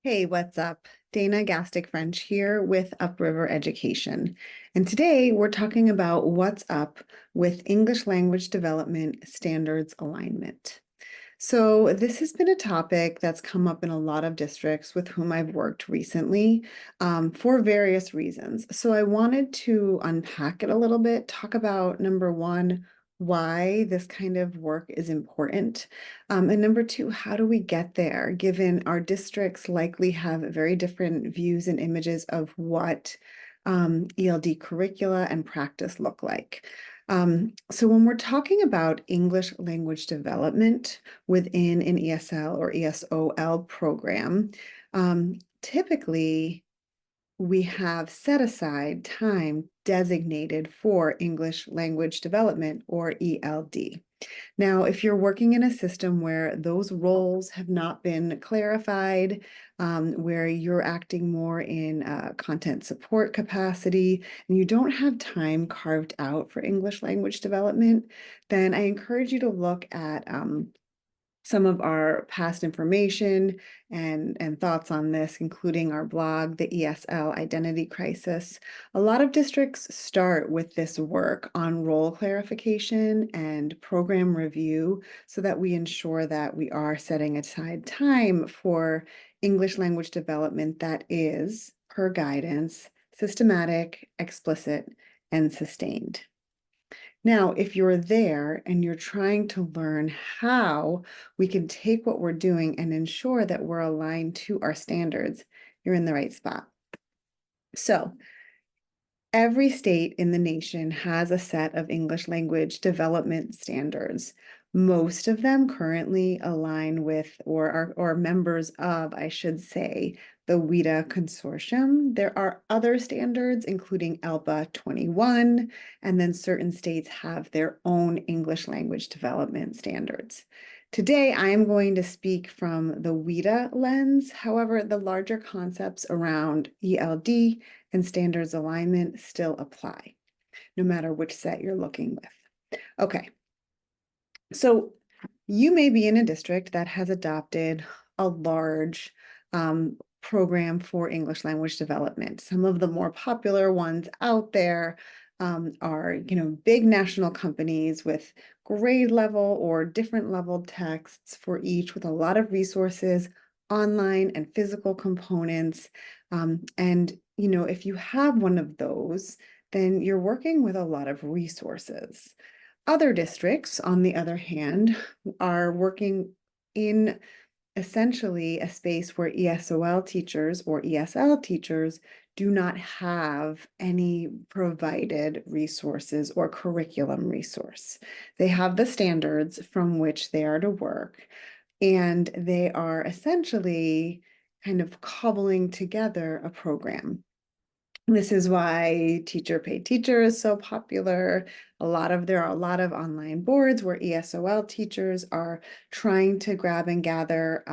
Hey, what's up? Dana Gastick French here with Upriver Education. And today we're talking about what's up with English Language Development Standards Alignment. So this has been a topic that's come up in a lot of districts with whom I've worked recently for various reasons. So I wanted to unpack it a little bit, talk about number one, why this kind of work is important. And number two, how do we get there, given our districts likely have very different views and images of what ELD curricula and practice look like. So when we're talking about English language development within an ESL or ESOL program, typically we have set aside time designated for English language development or ELD. Now, if you're working in a system where those roles have not been clarified, where you're acting more in content support capacity, and you don't have time carved out for English language development, then I encourage you to look at some of our past information and thoughts on this, including our blog, the ESL Identity Crisis. A lot of districts start with this work on role clarification and program review so that we ensure that we are setting aside time for English language development that is, per guidance, systematic, explicit, and sustained. Now, if you're there and you're trying to learn how we can take what we're doing and ensure that we're aligned to our standards, you're in the right spot. So, every state in the nation has a set of English language development standards. Most of them currently align with or are members of, I should say, the WIDA consortium. There are other standards, including ELPA 21, and then certain states have their own English language development standards. Today, I am going to speak from the WIDA lens. However, the larger concepts around ELD and standards alignment still apply, no matter which set you're looking with. Okay, so you may be in a district that has adopted a large program for English language development. Some of the more popular ones out there are, big national companies with grade level or different level texts for each with a lot of resources, online and physical components. If you have one of those, then you're working with a lot of resources. Other districts, on the other hand, are working in essentially a space where ESOL teachers or ESL teachers do not have any provided resources or curriculum resource. They have the standards from which they are to work, and they are essentially kind of cobbling together a program. This is why Teacher Paid Teacher is so popular. There are a lot of online boards where ESOL teachers are trying to grab and gather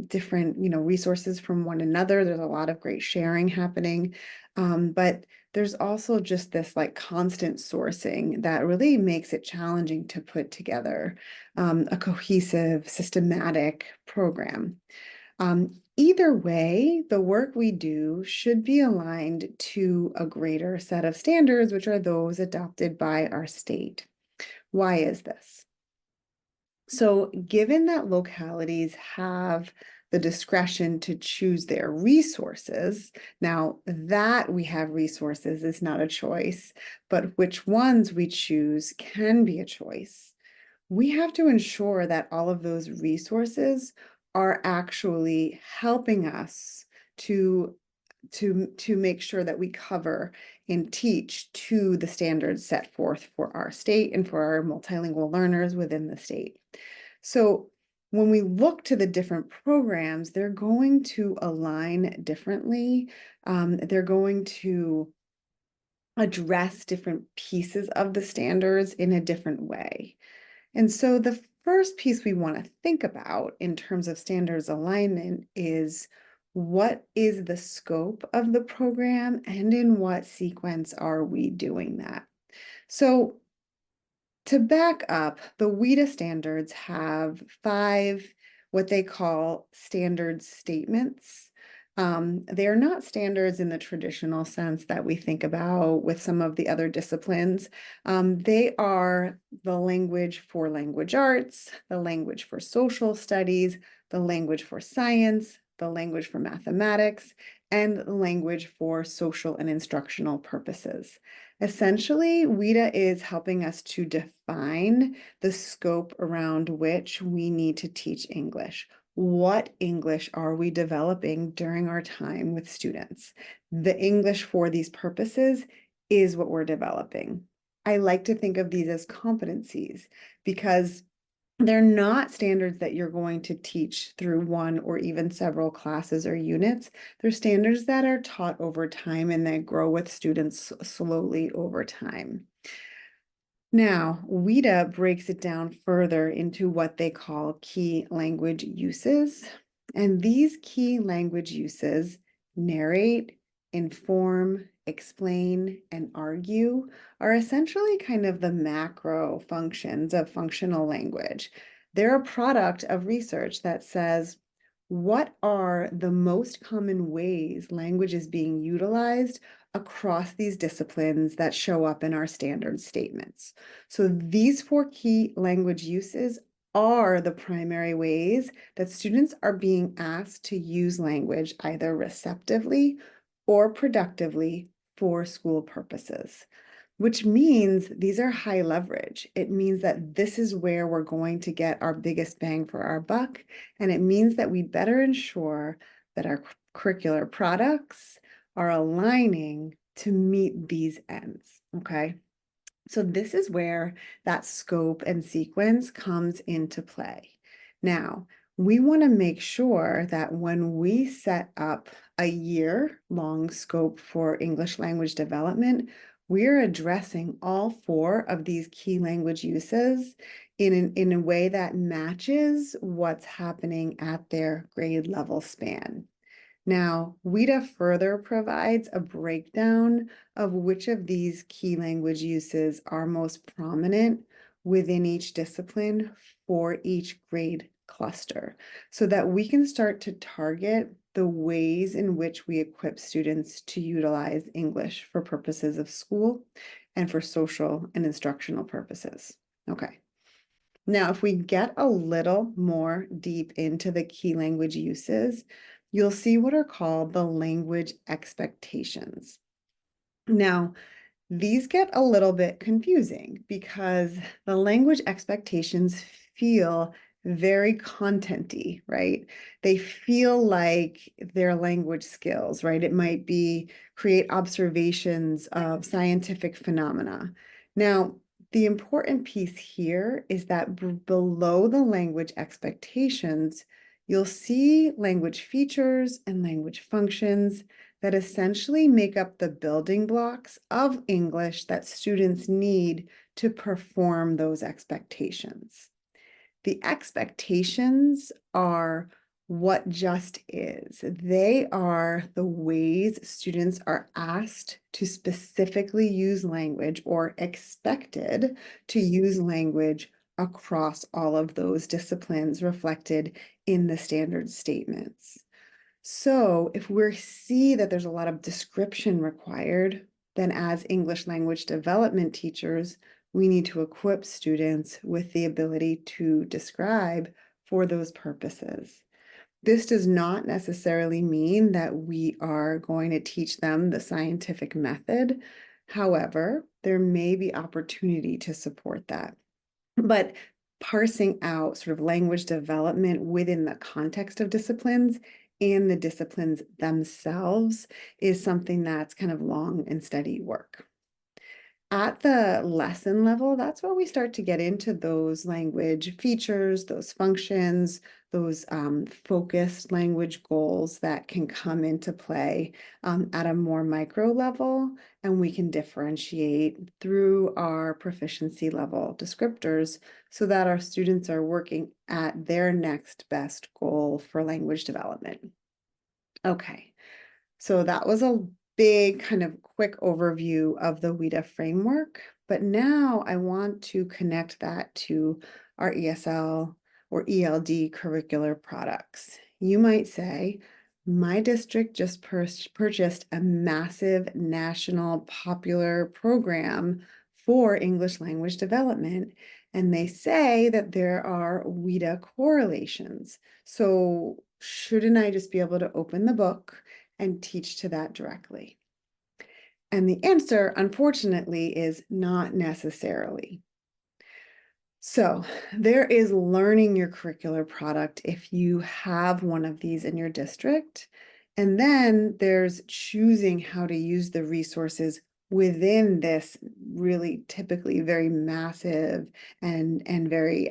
different, resources from one another. There's a lot of great sharing happening. But there's also just this like constant sourcing that really makes it challenging to put together a cohesive, systematic program. Either way, the work we do should be aligned to a greater set of standards, which are those adopted by our state. Why is this? So, given that localities have the discretion to choose their resources, now that we have resources is not a choice, but which ones we choose can be a choice. We have to ensure that all of those resources are actually helping us to make sure that we cover and teach to the standards set forth for our state and for our multilingual learners within the state. So when we look to the different programs, they're going to align differently. They're going to address different pieces of the standards in a different way. And so the first piece we want to think about in terms of standards alignment is what is the scope of the program and in what sequence are we doing that? So to back up, the WIDA standards have 5 what they call standard statements. They are not standards in the traditional sense that we think about with some of the other disciplines. They are the language for language arts, the language for social studies, the language for science, the language for mathematics, and the language for social and instructional purposes. Essentially, WIDA is helping us to define the scope around which we need to teach English. What English are we developing during our time with students? The English for these purposes is what we're developing. I like to think of these as competencies because they're not standards that you're going to teach through one or even several classes or units. They're standards that are taught over time and that grow with students slowly over time. Now, WIDA breaks it down further into what they call key language uses. And these key language uses narrate, inform, explain, and argue are essentially kind of the macro functions of functional language. They're a product of research that says, what are the most common ways language is being utilized across these disciplines that show up in our standard statements? So these four key language uses are the primary ways that students are being asked to use language either receptively or productively for school purposes, which means these are high leverage. It means that this is where we're going to get our biggest bang for our buck, and it means that we better ensure that our curricular products are aligning to meet these ends, okay? So this is where that scope and sequence comes into play. Now, we want to make sure that when we set up a year-long scope for English language development, we're addressing all four of these key language uses in a way that matches what's happening at their grade level span. Now, WIDA further provides a breakdown of which of these key language uses are most prominent within each discipline for each grade cluster, so that we can start to target the ways in which we equip students to utilize English for purposes of school and for social and instructional purposes. Okay. Now, if we get a little more deep into the key language uses, you'll see what are called the language expectations. Now, these get a little bit confusing because the language expectations feel very content-y, right? They feel like their language skills, right? It might be create observations of scientific phenomena. Now, the important piece here is that below the language expectations, you'll see language features and language functions that essentially make up the building blocks of English that students need to perform those expectations. The expectations are what just is. They are the ways students are asked to specifically use language or expected to use language across all of those disciplines reflected in the standard statements. So if we see that there's a lot of description required, then as English language development teachers, we need to equip students with the ability to describe for those purposes. This does not necessarily mean that we are going to teach them the scientific method. However, there may be opportunity to support that. But parsing out sort of language development within the context of disciplines and the disciplines themselves is something that's kind of long and steady work. At the lesson level, that's where we start to get into those language features, those functions, those focused language goals that can come into play at a more micro level, and we can differentiate through our proficiency level descriptors so that our students are working at their next best goal for language development. Okay. So that was a big kind of quick overview of the WIDA framework, but now I want to connect that to our ESL or ELD curricular products. You might say, my district just purchased a massive national popular program for English language development, and they say that there are WIDA correlations. So shouldn't I just be able to open the book and teach to that directly? And the answer, unfortunately, is not necessarily. So there is learning your curricular product if you have one of these in your district. And then there's choosing how to use the resources within this really typically very massive and very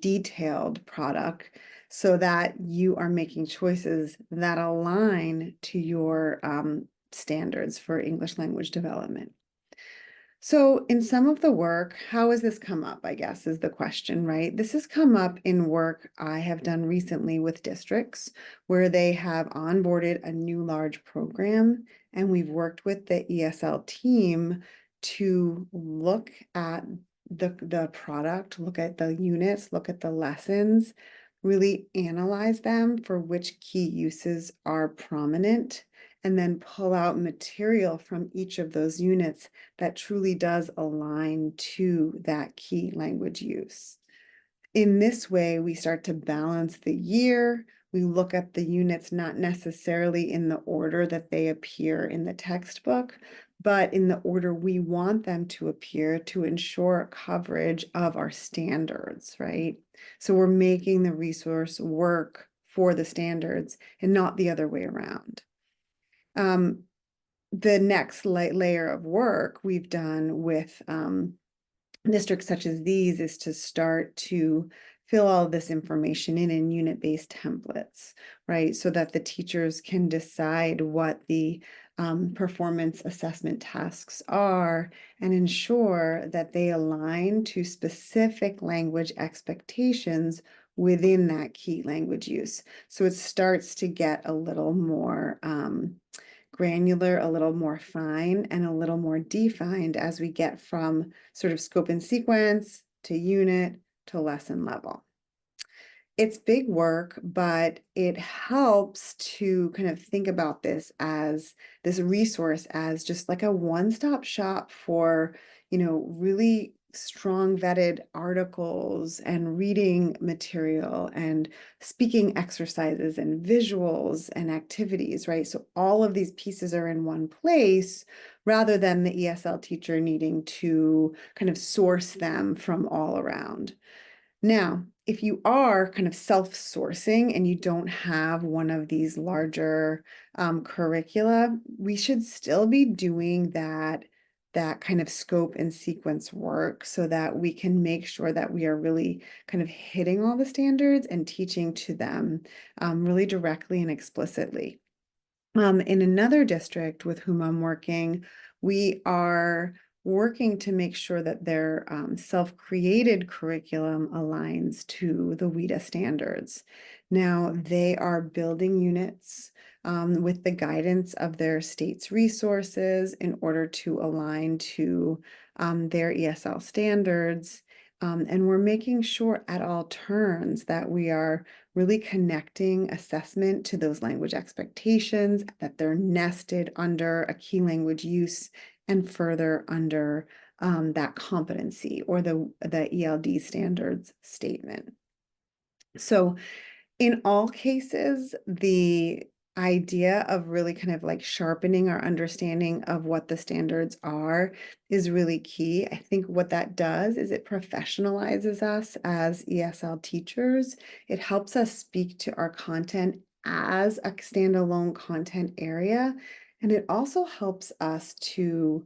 detailed product so that you are making choices that align to your standards for English language development. So in some of the work, how has this come up, I guess, is the question, right? This has come up in work I have done recently with districts where they have onboarded a new large program, and we've worked with the ESL team to look at the product, look at the units, look at the lessons, really analyze them for which key uses are prominent, and then pull out material from each of those units that truly does align to that key language use. In this way, we start to balance the year. We look at the units not necessarily in the order that they appear in the textbook, but in the order we want them to appear to ensure coverage of our standards, right? So we're making the resource work for the standards and not the other way around. The next layer of work we've done with districts such as these is to start to fill all this information in unit-based templates, right? So that the teachers can decide what the performance assessment tasks are and ensure that they align to specific language expectations within that key language use. So it starts to get a little more granular, a little more fine, and a little more defined as we get from sort of scope and sequence to unit to lesson level. It's big work, but it helps to kind of think about this as this resource as just like a one-stop shop for, really strong vetted articles and reading material and speaking exercises and visuals and activities, right? So all of these pieces are in one place rather than the ESL teacher needing to kind of source them from all around. Now, if you are kind of self-sourcing and you don't have one of these larger curricula, we should still be doing that kind of scope and sequence work so that we can make sure that we are really kind of hitting all the standards and teaching to them really directly and explicitly. In another district with whom I'm working, we are working to make sure that their self-created curriculum aligns to the WIDA standards. Now, they are building units with the guidance of their state's resources in order to align to their ESL standards. And we're making sure at all turns that we are really connecting assessment to those language expectations, that they're nested under a key language use and further under that competency or the ELD standards statement. So in all cases, the idea of really kind of like sharpening our understanding of what the standards are is really key. I think what that does is it professionalizes us as ESL teachers. It helps us speak to our content as a standalone content area. And it also helps us to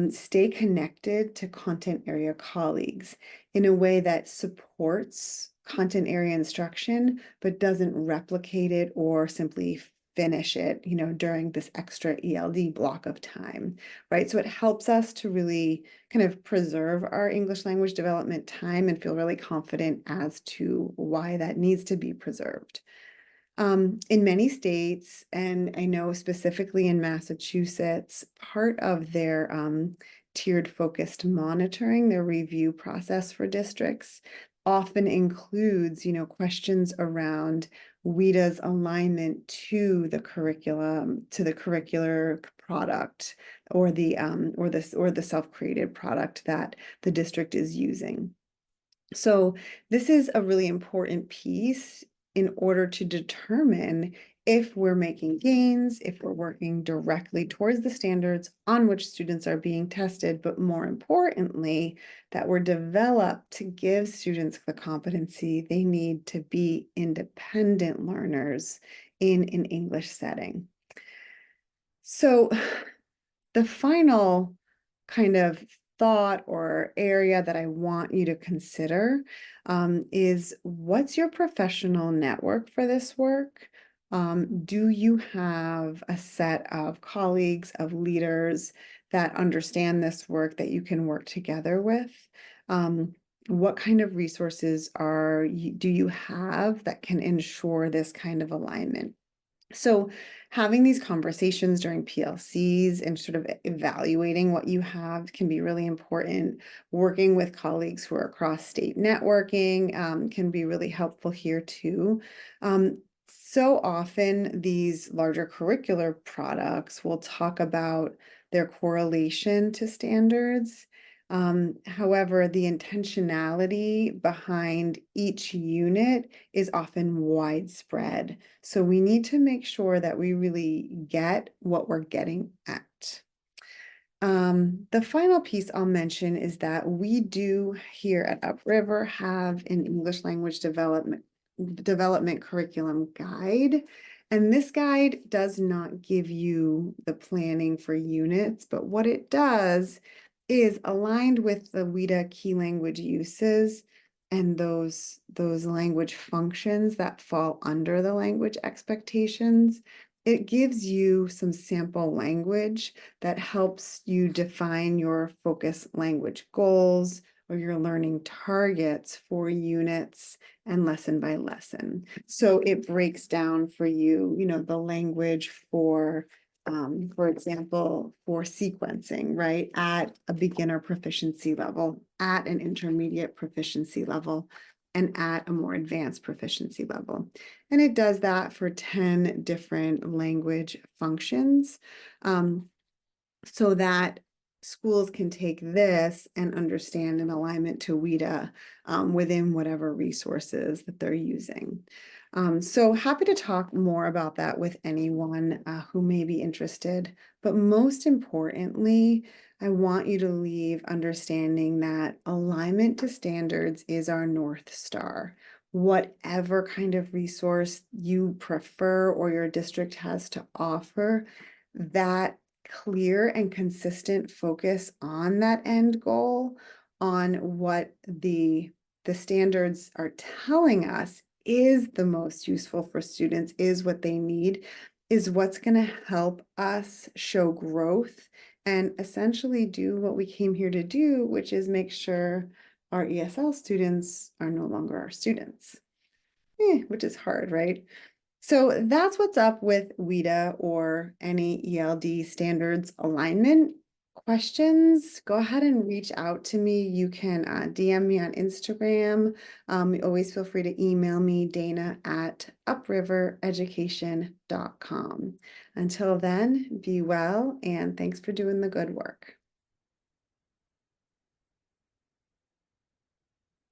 stay connected to content area colleagues in a way that supports content area instruction, but doesn't replicate it or simply finish it, during this extra ELD block of time, right? So it helps us to really kind of preserve our English language development time and feel really confident as to why that needs to be preserved. In many states, and I know specifically in Massachusetts, part of their tiered focused monitoring, their review process for districts often includes, questions around WIDA's alignment to the curriculum, to the curricular product or the self-created product that the district is using. So this is a really important piece in order to determine if we're making gains, if we're working directly towards the standards on which students are being tested, but more importantly, that we're developed to give students the competency they need to be independent learners in an English setting. So the final kind of thought or area that I want you to consider is, what's your professional network for this work? Do you have a set of colleagues, of leaders that understand this work that you can work together with? What kind of resources do you have that can ensure this kind of alignment? So having these conversations during PLCs and sort of evaluating what you have can be really important. Working with colleagues who are cross-state networking can be really helpful here too. So often these larger curricular products will talk about their correlation to standards. However, the intentionality behind each unit is often widespread. So we need to make sure that we really get what we're getting at. The final piece I'll mention is that we do here at Upriver have an English language development curriculum guide. And this guide does not give you the planning for units, but what it does is aligned with the WIDA key language uses and those language functions that fall under the language expectations. It gives you some sample language that helps you define your focus language goals or your learning targets for units and lesson by lesson. So it breaks down for you, the language for example, for sequencing, right, at a beginner proficiency level, at an intermediate proficiency level, and at a more advanced proficiency level. And it does that for 10 different language functions, so that schools can take this and understand an alignment to WIDA within whatever resources that they're using. So happy to talk more about that with anyone who may be interested. But most importantly, I want you to leave understanding that alignment to standards is our North Star. Whatever kind of resource you prefer or your district has to offer, that clear and consistent focus on that end goal, on what the standards are telling us is the most useful for students, is what they need, is what's going to help us show growth and essentially do what we came here to do, which is make sure our ESL students are no longer our students, which is hard, right? So that's what's up with WIDA or any ELD standards alignment. Questions, go ahead and reach out to me. You can DM me on Instagram. Always feel free to email me, dana@uprivereducation.com. Until then, be well, and thanks for doing the good work.